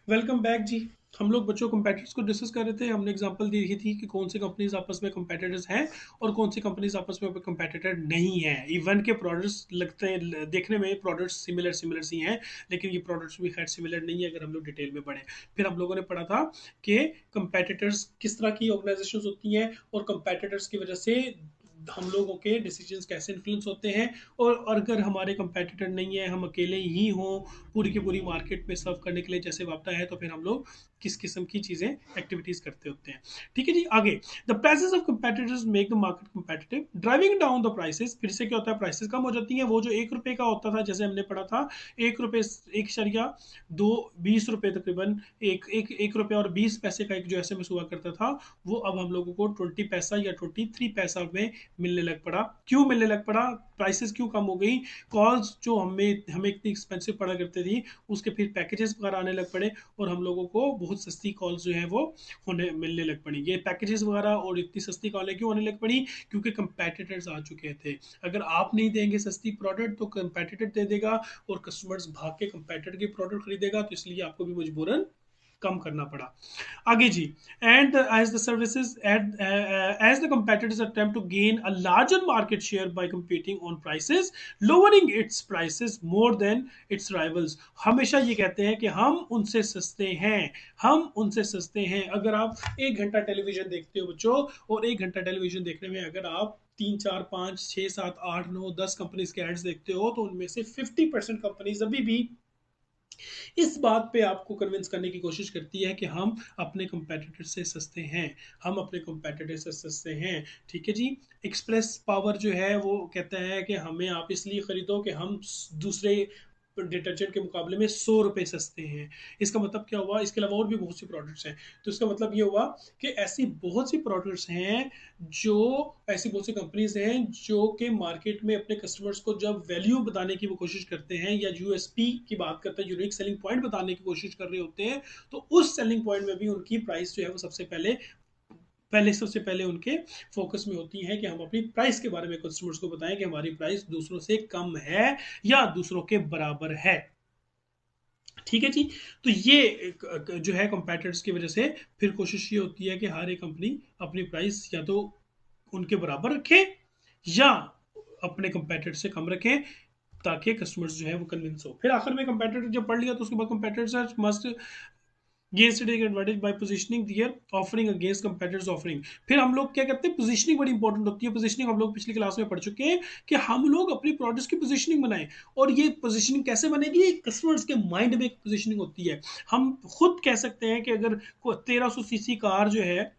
Welcome back जी। हम लोग बच्चों कंपेटिटर्स को डिस्कस कर रहे थे। हमने एग्जांपल दी थी कि कौन सी कंपनीज आपस में कंपेटिटर्स हैं और कौन सी कंपनीज आपस में कंपेटिटर नहीं है। इवन के प्रोडक्ट्स लगते हैं, देखने में प्रोडक्ट्स सिमिलर सिमिलर सी हैं, लेकिन ये प्रोडक्ट्स भी खैर सिमिलर नहीं है अगर हम लोग डिटेल में पढ़ें। फिर हम लोगों ने पढ़ा था कि कंपेटिटर्स किस तरह की ऑर्गेनाइजेशंस होती हैं और कंपेटिटर्स की वजह से हम लोगों के डिसीजंस कैसे इन्फ्लुएंस होते हैं। और अगर हमारे कंपेटिटर नहीं है, हम अकेले ही हों पूरी की पूरी मार्केट में सर्व करने के लिए जैसे वापटा है, तो फिर हम लोग किस किस्म की चीजें एक्टिविटीज करते होते हैं। ठीक है जी, आगे। The prices of competitors make the market competitive, driving down the prices. फिर से क्या होता है, प्राइसेस कम हो जाती हैं। वो जो 1 रुपए का होता था, जैसे हमने पढ़ा था, 1 रुपए 1.20 रुपए तकरीबन, एक रुपया और 20 पैसे का एक जो एस एम एस हुआ करता था, वो अब हम लोगों को 20 पैसा या 23 पैसा में मिलने लग पड़ा। क्यों मिलने लग पड़ा, प्राइसेस क्यों कम हो गई? कॉल्स जो हमें हमें इतनी एक्सपेंसिव पड़ा करती थी, उसके फिर पैकेजेस वगैरह आने लग पड़े और हम लोगों को बहुत सस्ती कॉल्स जो है वो होने मिलने लग पड़ी। ये पैकेजेस वगैरह और इतनी सस्ती कॉलें क्यों होने लग पड़ी? क्योंकि कंपेटिटर्स आ चुके थे। अगर आप नहीं देंगे सस्ती प्रोडक्ट तो कंपेटिटर दे देगा और कस्टमर्स भाग के कंपेटिटर की प्रोडक्ट खरीदेगा, तो इसलिए आपको भी मजबूरन कम करना पड़ा। आगे जी। And as the services as the competitors attempt to gain a larger market share by competing on prices, lowering its prices more than its rivals। हमेशा ये कहते हैं कि हम उनसे सस्ते हैं, हम उनसे सस्ते हैं। अगर आप 1 घंटा टेलीविजन देखते हो बच्चों, और 1 घंटा टेलीविजन देखने में अगर आप 3 4 5 6 7 8 9 10 कंपनीज के एड्स देखते हो, तो उनमें से 50% कंपनीज अभी भी इस बात पे आपको कन्विंस करने की कोशिश करती है कि हम अपने कंपेटिटर से सस्ते हैं, हम अपने कंपेटिटर से सस्ते हैं। ठीक है जी। एक्सप्रेस पावर जो है वो कहता है कि हमें आप इसलिए खरीदो कि हम दूसरे डिटर्जेंट के मुकाबले में 100 रुपये सस्ते हैं। इसका मतलब क्या हुआ? इसके अलावा और भी बहुत सी प्रोडक्ट्स हैं, तो इसका मतलब ये हुआ कि ऐसी बहुत सी प्रोडक्ट्स हैं, जो ऐसी बहुत सी कंपनीज हैं जो कि मार्केट में अपने कस्टमर्स को जब वैल्यू बताने की वो कोशिश करते हैं या यूएसपी की बात करते हैं, यूनिक सेलिंग पॉइंट बताने की कोशिश कर रहे होते हैं, तो उस सेलिंग पॉइंट में भी उनकी प्राइस जो है वो सबसे पहले उनके फोकस में होती है कि हम अपनी प्राइस के बारे में कस्टमर्स को बताएं कि हमारी प्राइस दूसरों से कम है या दूसरों के बराबर है। ठीक है जी। तो ये जो है कंपेटिटर्स की वजह से फिर कोशिश ये होती है कि हर एक कंपनी अपनी प्राइस या तो उनके बराबर रखे या अपने कंपेटिटर से कम रखें, ताकि कस्टमर्स जो है वो कन्विंस हो। फिर आखिर में कंपेटिटर जब पढ़ लिया, तो उसके बाद competitors must gain strategic advantage by positioning their offering against competitors offering. फिर हम लोग क्या करते हैं, पोजीशनिंग बड़ी इंपॉर्टेंट होती है। पोजीशनिंग हम लोग पिछली क्लास में पढ़ चुके हैं कि हम लोग अपनी प्रोडक्ट्स की पोजीशनिंग बनाएं। और ये पोजीशनिंग कैसे बनेगी? कस्टमर्स के माइंड में एक पोजीशनिंग होती है। हम खुद कह सकते हैं कि अगर 1300 सीसी कार जो है,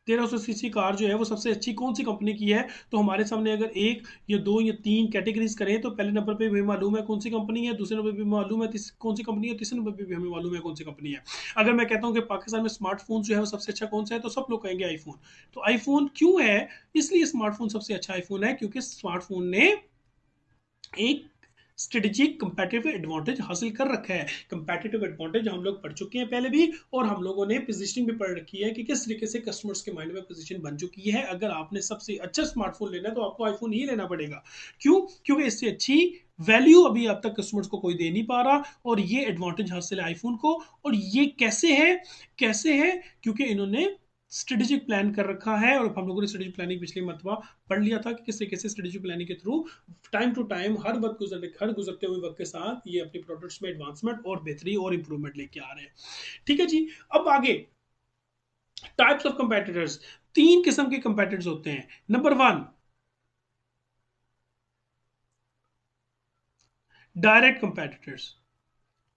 1300 सीसी कार जो है वो सबसे अच्छी कौन सी कंपनी की है, तो हमारे सामने अगर एक या दो या तीन कैटेगरीज करें, तो पहले नंबर पे भी हमें मालूम है कौन सी कंपनी है, दूसरे नंबर पे भी मालूम है कौन सी कंपनी है, तीसरे नंबर पे भी हमें मालूम है कौन सी कंपनी है। अगर मैं कहता हूँ कि पाकिस्तान में स्मार्टफोन जो है वो सबसे अच्छा कौन सा है, तो सब लोग कहेंगे आईफोन। तो आईफोन क्यों है? इसलिए स्मार्टफोन सबसे अच्छा आईफोन है क्योंकि स्मार्टफोन ने एक स्ट्रेटेजिक कंपेटिटिव एडवांटेज हासिल कर रखा है। कंपेटिटिव एडवांटेज हम लोग पढ़ चुके हैं पहले भी, और हम लोगों ने पोजीशनिंग भी पढ़ रखी है कि किस तरीके से कस्टमर्स के माइंड में पोजीशन बन चुकी है। अगर आपने सबसे अच्छा स्मार्टफोन लेना है तो आपको आईफोन ही लेना पड़ेगा। क्यों? क्योंकि इससे अच्छी वैल्यू अभी अब तक कस्टमर्स को कोई दे नहीं पा रहा, और ये एडवांटेज हासिल है आईफोन को। और ये कैसे है? क्योंकि इन्होंने स्ट्रेटेजिक प्लान कर रखा है, और हम लोगों ने स्ट्रेटेजिक प्लानिंग पिछली मरतबा पढ़ लिया था कि किस तरीके से स्ट्रेटेजिक प्लानिंग के थ्रू टाइम टू टाइम हर गुजरते हुए वक्त के साथ ये अपनी प्रोडक्ट्स में एडवांसमेंट और बेहतरी और इंप्रूवमेंट लेके आ रहे हैं। ठीक है जी। अब आगे, टाइप्स ऑफ कंपेटिटर्स। 3 किस्म के कंपेटिटर्स होते हैं। Number 1, direct competitors.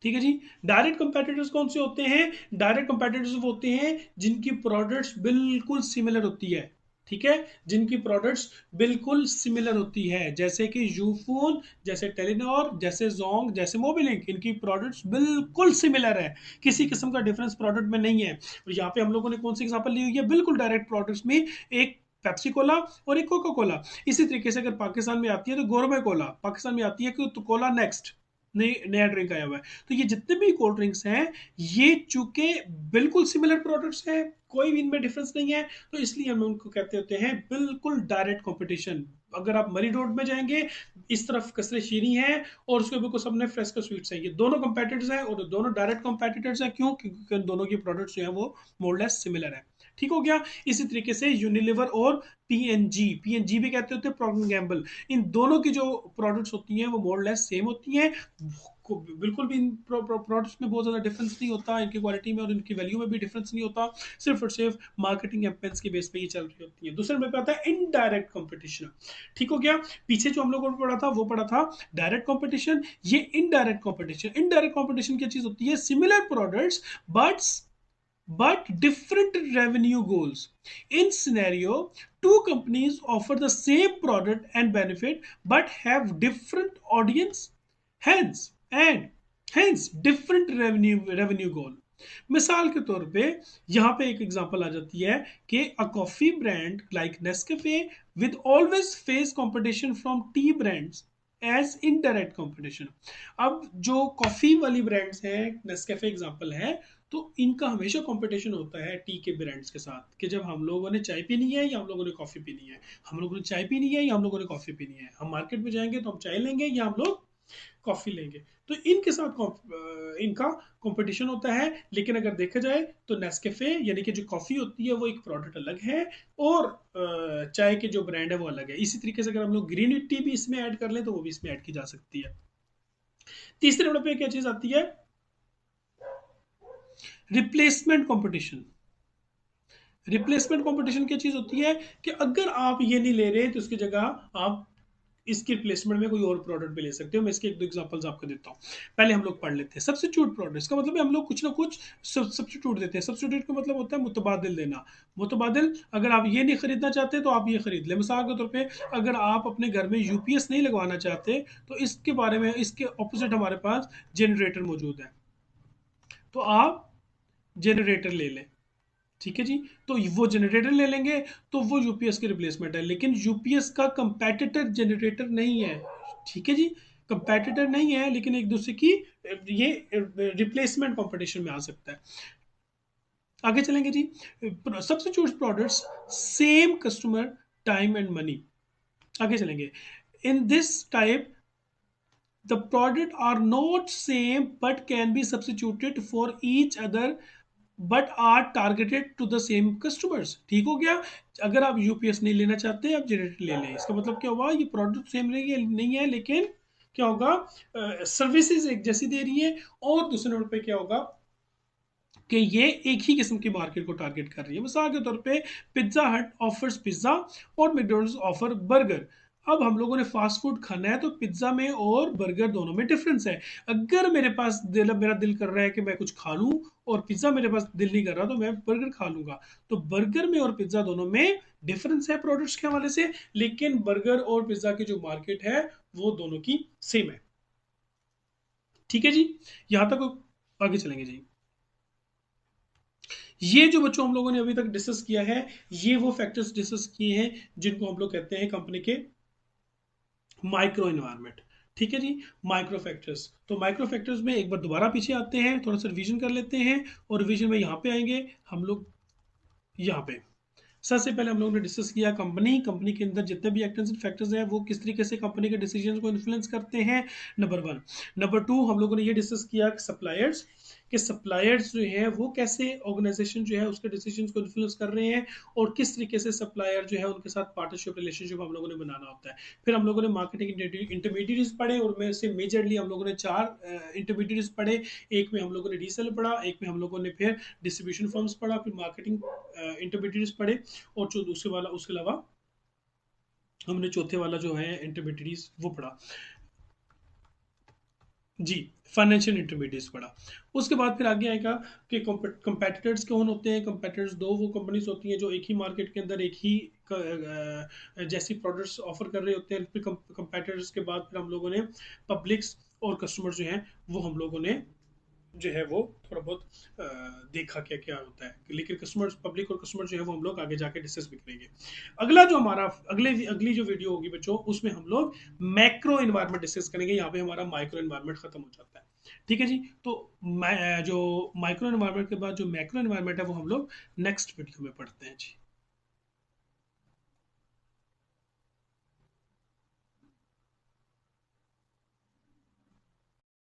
ठीक है जी। डायरेक्ट कंपेटिटर्स कौन से होते हैं? डायरेक्ट कंपेटिटर्स वो होते हैं जिनकी प्रोडक्ट्स बिल्कुल सिमिलर होती है। ठीक है, जिनकी प्रोडक्ट्स बिल्कुल सिमिलर होती है, जैसे कि यूफोन, जैसे टेलीनॉर, जैसे जोंग, जैसे मोबिलिंक। इनकी प्रोडक्ट्स बिल्कुल सिमिलर है, किसी किस्म का डिफरेंस प्रोडक्ट में नहीं है। और यहाँ पे हम लोगों ने कौन सी एग्जांपल ली हुई है? बिल्कुल डायरेक्ट प्रोडक्ट्स में एक पेप्सी कोला और एक कोका कोला। इसी तरीके से अगर पाकिस्तान में आती है तो गोरमे कोला, पाकिस्तान में आती है तो कोला नेक्स्ट, नई नया ड्रिंक आया हुआ है। तो ये जितने भी कोल्ड ड्रिंक्स हैं, ये चूंकि बिल्कुल सिमिलर प्रोडक्ट्स हैं, कोई भी इनमें डिफरेंस नहीं है, तो इसलिए हम उनको कहते होते हैं बिल्कुल डायरेक्ट कंपटीशन। अगर आप मरी रोड में जाएंगे, इस तरफ कसरे शीरी है और उसके बिल्कुल सामने फ्रेस्को स्वीट्स हैं। ये दोनों कंपेटिटर्स हैं और दोनों डायरेक्ट कंपेटिटर्स हैं। क्यों? क्योंकि दोनों की प्रोडक्ट्स जो है वो मोरलेस सिमिलर है। ठीक हो गया। इसी तरीके से यूनिलीवर और पीएनजी, पीएनजी भी कहते होते हैं प्रॉक्टर गैम्बल, इन दोनों की जो प्रोडक्ट्स होती हैं वो मोरलेस सेम होती हैं। बिल्कुल भी इन प्रोडक्ट्स में बहुत ज़्यादा डिफरेंस नहीं होता, इनकी क्वालिटी में और इनकी वैल्यू में भी डिफरेंस नहीं होता। सिर्फ और सिर्फ मार्केटिंग कैंपेन्स के बेस पे ये चल रही होती है। दूसरे नंबर पे आता है इनडायरेक्ट कंपटीशन। ठीक हो गया। पीछे जो हम लोगों ने पढ़ा था वो पढ़ा था डायरेक्ट कंपटीशन, ये इनडायरेक्ट कंपटीशन। इनडायरेक्ट कंपटीशन क्या चीज होती है? Similar products but different revenue goals. In scenario, two companies offer the same product and benefit but have different audience, hence different revenue goal. मिसाल के तौर पे यहाँ पे एक एग्जांपल आ जाती है कि a coffee brand like Nescafe with always face competition from tea brands as indirect competition. अब जो कॉफी वाली ब्रांड्स हैं, नेस्कैफे एग्जांपल है, तो इनका हमेशा कंपटीशन होता है टी के ब्रांड्स के साथ कि जब हम लोगों ने चाय पीनी है या हम लोगों ने कॉफ़ी पीनी है, हम लोगों ने चाय पीनी है या हम लोगों ने कॉफ़ी पीनी है, हम मार्केट में जाएंगे तो हम चाय लेंगे या हम लोग कॉफ़ी लेंगे। तो इनके साथ इनका कंपटीशन होता है। लेकिन अगर देखा जाए तो नेस्कैफे यानी कि जो कॉफ़ी होती है वो एक प्रोडक्ट अलग है और चाय के जो ब्रांड है वो अलग है। इसी तरीके से अगर हम लोग ग्रीन टी भी इसमें ऐड कर लें तो वो भी इसमें ऐड की जा सकती है। तीसरे नंबर पे क्या चीज़ आती है? Replacement competition. रिप्लेसमेंट कंपटीशन क्या चीज होती है कि अगर आप ये नहीं ले रहे तो उसकी जगह आप इसके रिप्लेसमेंट में कोई और प्रोडक्ट भी ले सकते हो। मैं इसके एक दो एग्जांपल्स आपको देता हूँ। पहले हम लोग पढ़ लेते हैं सब्स्टिट्यूट प्रोडक्ट। इसका मतलब है हम लोग कुछ ना कुछ सब्स्टिट्यूट देते हैं। सब्स्टिट्यूट का मतलब होता है मुतबादिल देना। मुतबादिल, अगर आप ये नहीं खरीदना चाहते तो आप ये खरीद लें। मिसाल के तौर पे अगर आप अपने घर में यूपीएस नहीं लगवाना चाहते तो इसके बारे में, इसके ऑपोजिट हमारे पास जनरेटर मौजूद है, तो आप जनरेटर ले लें। ठीक है जी। तो वो जनरेटर ले लेंगे तो वो यूपीएस की रिप्लेसमेंट है, लेकिन यूपीएस का कंपेटिटर जनरेटर नहीं है। ठीक है जी। कंपेटिटर नहीं है लेकिन एक दूसरे की ये रिप्लेसमेंट कंपटीशन में आ सकता है। आगे चलेंगे जी। Substitute products same customer time and money. आगे चलेंगे। In this type the product are not same but can be substituted for each other but are targeted to the same customers. ठीक हो गया। अगर आप यूपीएस नहीं लेना चाहते आप जनरेटर ले लें। इसका मतलब क्या हुआ? ये प्रोडक्ट सेम नहीं है लेकिन क्या होगा? सर्विसेज एक जैसी दे रही है। और दूसरे नंबर पे क्या होगा कि ये एक ही किस्म की मार्केट को टारगेट कर रही है। मिसाल के तौर पे पिज्जा हट ऑफर्स पिज्जा और मैकडॉनल्ड्स ऑफर बर्गर। अब हम लोगों ने फास्ट फूड खाना है तो पिज्जा में और बर्गर दोनों में डिफरेंस है। अगर मेरे पास मेरा दिल कर रहा है कि मैं कुछ खा लूं और पिज्जा मेरे पास दिल नहीं कर रहा तो मैं बर्गर खा लूंगा। तो बर्गर में और पिज्जा दोनों में डिफरेंस है प्रोडक्ट्स के हवाले से, लेकिन बर्गर और पिज्जा की जो मार्केट है वो दोनों की सेम है। ठीक है जी। यहां तक आगे चलेंगे जी। ये जो बच्चों हम लोगों ने अभी तक डिस्कस किया है, ये वो फैक्टर्स डिस्कस किए हैं जिनको हम लोग कहते हैं कंपनी के माइक्रो इन्वायरमेंट। ठीक है जी। माइक्रो फैक्टर्स, तो माइक्रो फैक्टर्स में एक बार दोबारा पीछे आते हैं, थोड़ा सा रिवीजन कर लेते हैं। और रिवीजन में यहाँ पे आएंगे हम लोग। यहाँ पे सबसे पहले हम लोगों ने डिस्कस किया कंपनी के अंदर जितने भी एक्टर्स एंड फैक्टर्स हैं वो किस तरीके से कंपनी के डिसीजन को इन्फ्लुएंस करते हैं, नंबर वन। नंबर टू, हम लोगों ने ये डिस्कस किया सप्लायर्स, कि सप्लायर्स जो है वो कैसे ऑर्गेनाइजेशन जो है उसके डिसीजन को इन्फ्लुएंस कर रहे हैं और किस तरीके से सप्लायर जो है उनके साथ पार्टनरशिप रिलेशनशिप हम लोगों ने बनाना होता है। फिर हम लोगों ने मार्केटिंग इंटरमीडिएट्स पढ़े और में से मेजरली हम लोगों ने चार इंटरमीडिएट्स पढ़े। एक में हम लोगों ने रीसेल पढ़ा, एक में हम लोगों ने फिर डिस्ट्रीब्यूशन फर्म्स पढ़ा, फिर मार्केटिंग इंटरमीडिएट्स पढ़े और जो दूसरे वाला उसके अलावा हमने चौथे वाला जो है इंटरमीडिएट्स वो पढ़ा जी, फाइनेंशियल इंटरमीडिएट्स पढ़ा। उसके बाद फिर आगे आएगा कि कंपेटिटर्स कौन होते हैं। कंपेटिटर्स दो वो कंपनीज होती हैं जो एक ही मार्केट के अंदर एक ही जैसी प्रोडक्ट्स ऑफर कर रहे होते हैं। फिर कंपेटिटर्स के बाद फिर हम लोगों ने पब्लिक्स और कस्टमर्स जो हैं वो हम लोगों ने जो है वो थोड़ा बहुत देखा क्या क्या होता है। लेकिन कस्टमर्स, पब्लिक और कस्टमर जो है वो हम लोग आगे जाके डिस्कस भी करेंगे। अगला जो हमारा अगली जो वीडियो होगी बच्चों उसमें हम लोग मैक्रो इन्वायरमेंट डिस्कस करेंगे। यहाँ पे हमारा माइक्रो इन्वायरमेंट खत्म हो जाता है। ठीक है जी। तो जो माइक्रो इन्वायरमेंट के बाद जो मैक्रो इन्वायरमेंट है वो हम लोग नेक्स्ट वीडियो में पढ़ते हैं जी।